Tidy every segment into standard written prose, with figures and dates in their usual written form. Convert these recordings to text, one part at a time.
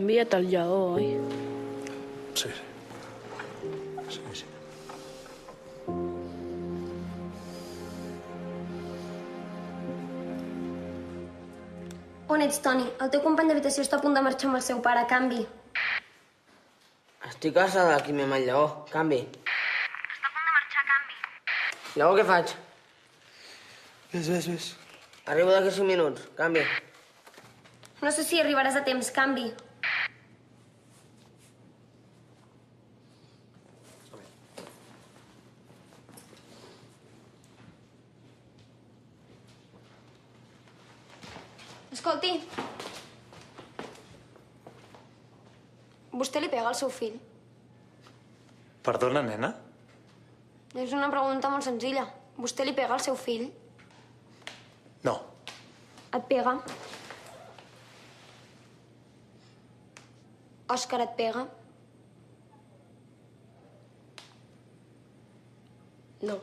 enviat el lleó, oi? Sí. Sí. On ets, Toni? El teu company d'habitació està a punt de marxar amb el seu pare. Canvi. Estic a la sala d'aquí amb el lleó. Canvi. Està a punt de marxar. Canvi. Lleó, què faig? Ves. Arribo d'aquí 5 minuts. Canvi. No sé si arribaràs a temps. Canvi. Escolti. Vostè li pega al seu fill? Perdona, nena? És una pregunta molt senzilla. Vostè li pega al seu fill? No. Et pega? Òscar et pega? No.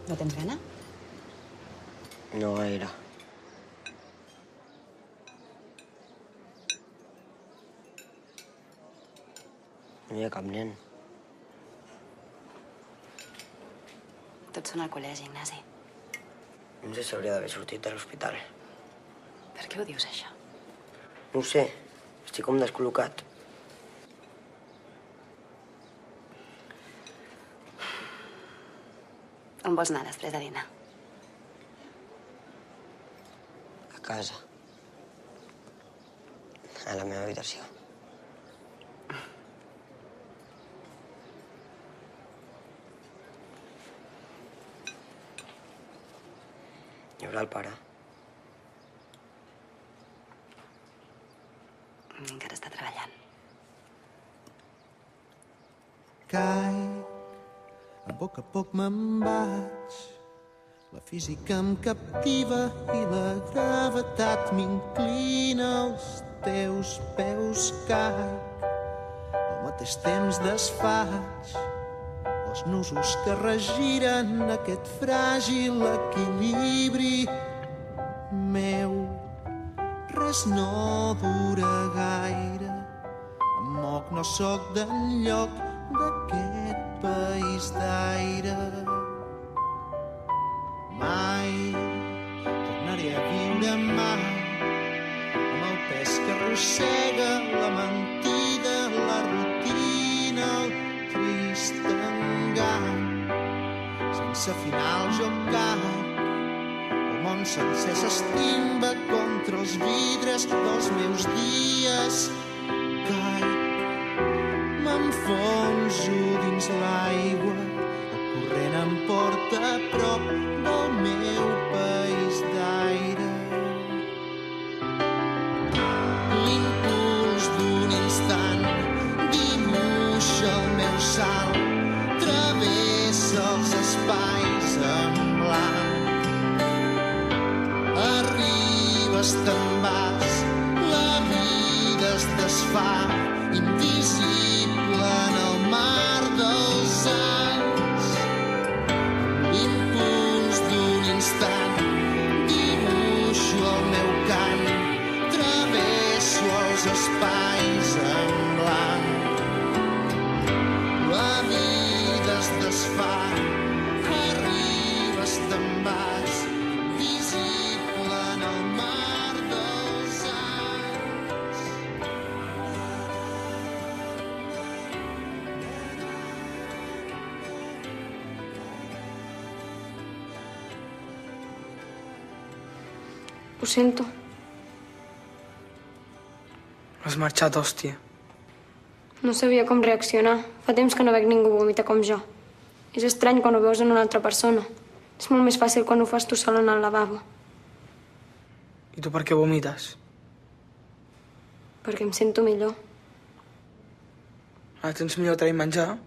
No tens gana? No gaire. No hi ha cap nen. Tots són al col·legi, Ignasi. No sé si hauria d'haver sortit de l'hospital. Per què ho dius, això? No ho sé. Estic com descol·locat. On vols anar després de dinar? A casa. A la meva habitació. Hi haurà el pare. Encara està treballant. A poc me'n vaig. La física em captiva i la gravetat m'inclina als teus peus caic. Al mateix temps desfaig els nusos que regiren aquest fràgil equilibri meu. Res no dura gaire. Em moc, no sóc d'enlloc d'aquest país d'aire. Mai tornaré a viure mai amb el pes que arrossega la mentida, la rutina, el trist engany. Sense final jo caic, el món sencer s'estimba contra els vidres dels meus dies. Caic, m'enfonso dins l'aigua, el corrent em porta a prop del meu país d'aire. L'impuls d'un instant dibuixa el meu salt, travessa els espais en blanc. Arribes, te'n vas, la vida es desfà, invisible en el mar dels anys. L'impuls d'un instant dibuixo el meu cant, travesso els espais en blanc. La vida es desfà, arribes, te'n vas, invisible en el mar dels anys. Ho sento. Has marxat, hòstia. No sabia com reaccionar. Fa temps que no veig ningú vomitar com jo. És estrany quan ho veus en una altra persona. És molt més fàcil quan ho fas tu sol en el lavabo. I tu per què vomites? Perquè em sento millor. Ara tens millor trair menjar?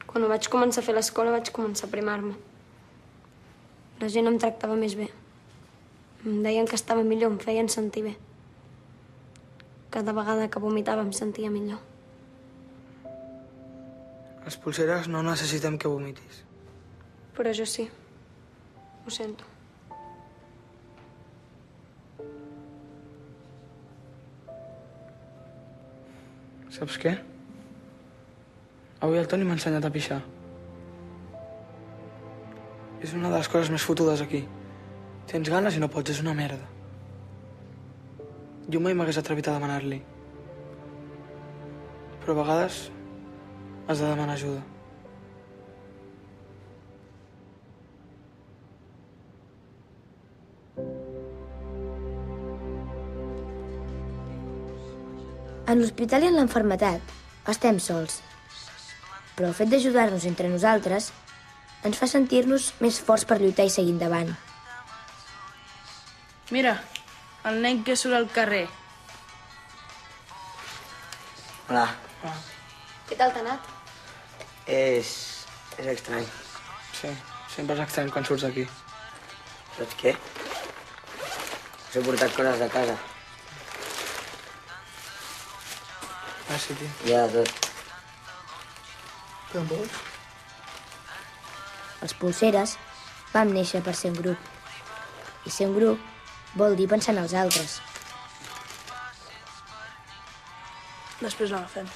Quan ho vaig començar a fer a l'escola vaig començar a primar-me. La gent em tractava més bé. Em deien que estava millor, em feien sentir bé. Cada vegada que vomitava em sentia millor. Les pulseres no necessitem que vomitis. Però jo sí. Ho sento. Saps què? Avui el Toni m'ha ensenyat a pixar. És una de les coses més fotudes aquí. Tens ganes i no pots, és una merda. Jo mai m'hagués atrevit a demanar-li. Però a vegades has de demanar ajuda. En l'hospital i en l'enfermetat estem sols. Però el fet d'ajudar-nos entre nosaltres ens fa sentir-nos més forts per lluitar i seguir endavant. Mira, el nen que surt al carrer. Hola. Què tal t'ha anat? És estrany. Sí, sempre és estrany quan surts aquí. Saps què? Us he portat coses de casa. Gràcies, tio. Hi ha de tot. Els Pulseres vam néixer per ser un grup. I ser un grup vol dir pensar en els altres. Després l'agafem.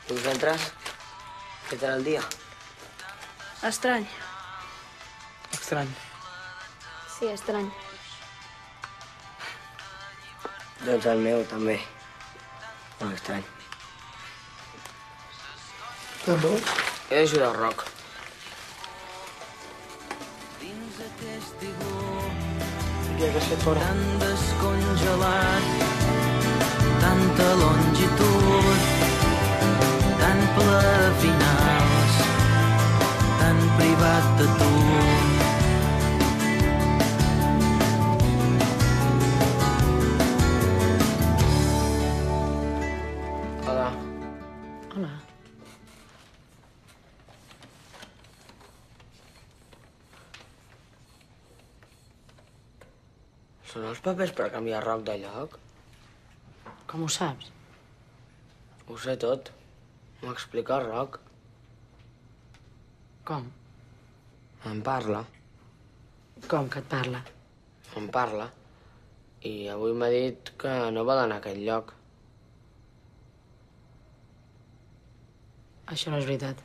I vosaltres? Què tal el dia? Estrany. Estrany. Sí, estrany. Doncs el meu també. Molt estrany. He d'ajudar el Roc. Què has fet fora? Tan descongelat, tanta longitud, tan ple de finals, tan privat de tu. Hola. Hola. Són els papers per canviar Roc de lloc? Com ho saps? Ho sé tot. M'ho explica el Roc. Com? Em parla. Com que et parla? Em parla. I avui m'ha dit que no vol anar a aquell lloc. Això no és veritat.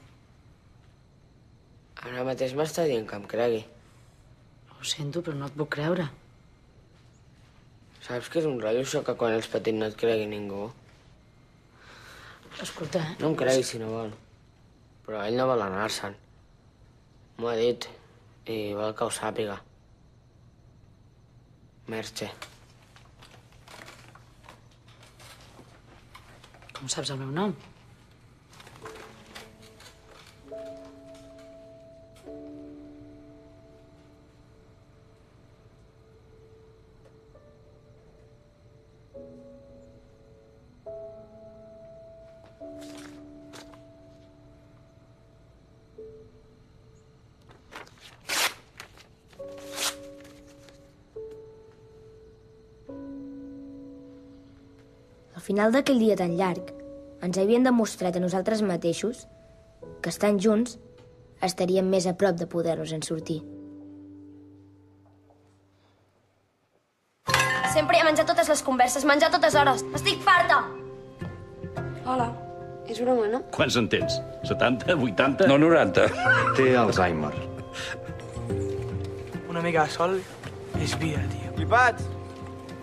Ara mateix m'està dient que em cregui. Ho sento, però no et puc creure. Saps que és un rotllo això que quan ets petit no et cregui ningú? Escolta, No em cregui si no vol. Però ell no vol anar-se'n. M'ho ha dit i vol que ho sàpiga. Merche. Com saps el meu nom? Al final d'aquell dia tan llarg, ens havien demostrat a nosaltres mateixos que estant junts estaríem més a prop de poder-nos en sortir. Sempre he menjat totes les converses, menjar a totes hores. Estic farta! Hola. És broma, no? Quants en tens? 70? 80? No, 90. Té Alzheimer. Una mica de sol és vida, tio. Flipats!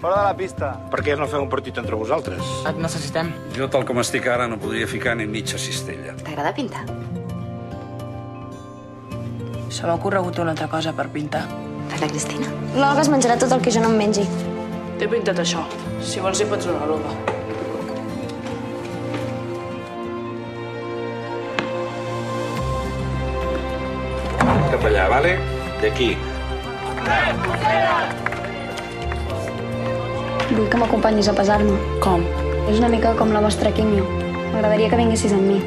Fora de la pista. Per què no feu un partit entre vosaltres? Et necessitem. Jo, tal com estic ara, no podria ficar ni mitja cistella. T'agrada pintar? Se m'ha ocorregut una altra cosa per pintar. Per la Cristina? L'Olga es menjarà tot el que jo no em mengi. T'he pintat això. Si vols hi pots donar l'Olga. Cap allà, vale? D'aquí. Vull que m'acompanyis a pesar-me. Com? És una mica com la vostra químio. M'agradaria que vinguessis amb mi.